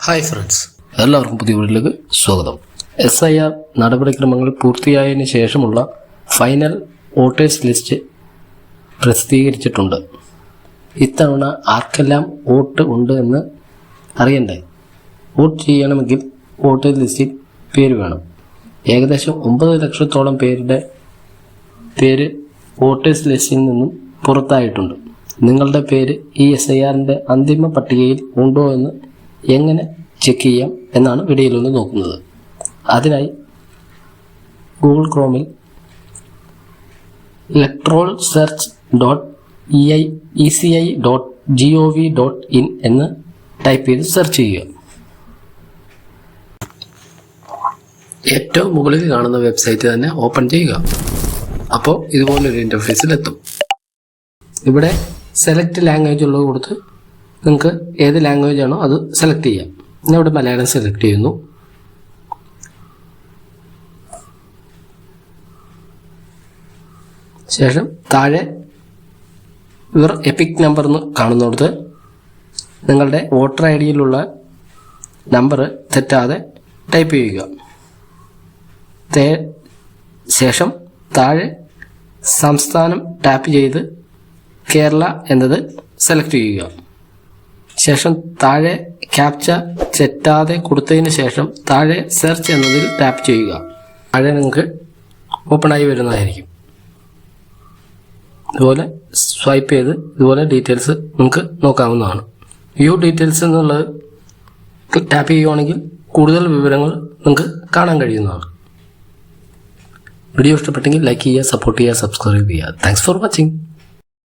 Hi friends, എല്ലാവർക്കും പുതിയ വീഡിയോയിലേക്ക് സ്വാഗതം. SIR നടപടിക്രമങ്ങൾ പൂർത്തിയായതിനു ശേഷമുള്ള ഫൈനൽ വോട്ടേഴ്സ് ലിസ്റ്റ് പ്രസിദ്ധീകരിച്ചിട്ടുണ്ട്. ഇത്തവണ ആർക്കെല്ലാം വോട്ട് ഉണ്ട് എന്ന് അറിയണ്ടേ? വോട്ട് ചെയ്യണമെങ്കിൽ വോട്ടേഴ്സ് ലിസ്റ്റിൽ പേര് വേണം. ഏകദേശം 9 ലക്ഷത്തോളം പേരുടെ പേര് വോട്ടേഴ്സ് ലിസ്റ്റിൽ നിന്നും പുറത്തായിട്ടുണ്ട്. നിങ്ങളുടെ പേര് ഈ SIRൻ്റെ അന്തിമ പട്ടികയിൽ ഉണ്ടോ എന്ന് എങ്ങനെ ചെക്ക് ചെയ്യാം എന്നാണ് വീഡിയോയിലൊന്ന് നോക്കുന്നത്. അതിനായി ഗൂഗിൾ ക്രോമിൽ electoralsearch.eci.gov.in എന്ന് ടൈപ്പ് ചെയ്ത് സെർച്ച് ചെയ്യുക. ഏറ്റവും മുകളിൽ കാണുന്ന വെബ്സൈറ്റ് തന്നെ ഓപ്പൺ ചെയ്യുക. അപ്പോൾ ഇതുപോലൊരു ഇൻ്റർഫേസിലെത്തും. ഇവിടെ സെലക്ട് ലാംഗ്വേജ് ഉള്ളത് കൊടുത്ത് നിങ്ങൾക്ക് ഏത് ലാംഗ്വേജ് ആണോ അത് സെലക്ട് ചെയ്യാം. ഞാൻ ഇവിടെ മലയാളം സെലക്ട് ചെയ്യുന്നു. ശേഷം താഴെ ഇവർ എപ്പിക് നമ്പർ എന്ന് കാണുന്നിടത്ത് നിങ്ങളുടെ വോട്ടർ ID-യിലുള്ള നമ്പർ തെറ്റാതെ ടൈപ്പ് ചെയ്യുക. ശേഷം താഴെ സംസ്ഥാനം ടാപ്പ് ചെയ്ത് കേരള എന്നത് സെലക്ട് ചെയ്യുക. ശേഷം താഴെ ക്യാപ്ച തെറ്റാതെ കൊടുത്തതിന് ശേഷം താഴെ സെർച്ച് എന്നതിൽ ടാപ്പ് ചെയ്യുക. താഴെ നിങ്ങൾക്ക് ഓപ്പണായി വരുന്നതായിരിക്കും. ഇതുപോലെ സ്വൈപ്പ് ചെയ്ത് ഇതുപോലെ ഡീറ്റെയിൽസ് നിങ്ങൾക്ക് നോക്കാവുന്നതാണ്. വ്യൂ ഡീറ്റെയിൽസ് എന്നുള്ളത് ടാപ്പ് ചെയ്യുകയാണെങ്കിൽ കൂടുതൽ വിവരങ്ങൾ നിങ്ങൾക്ക് കാണാൻ കഴിയുന്നതാണ്. വീഡിയോ ഇഷ്ടപ്പെട്ടെങ്കിൽ ലൈക്ക് ചെയ്യുക, സപ്പോർട്ട് ചെയ്യുക, സബ്സ്ക്രൈബ് ചെയ്യുക. Thanks for watching.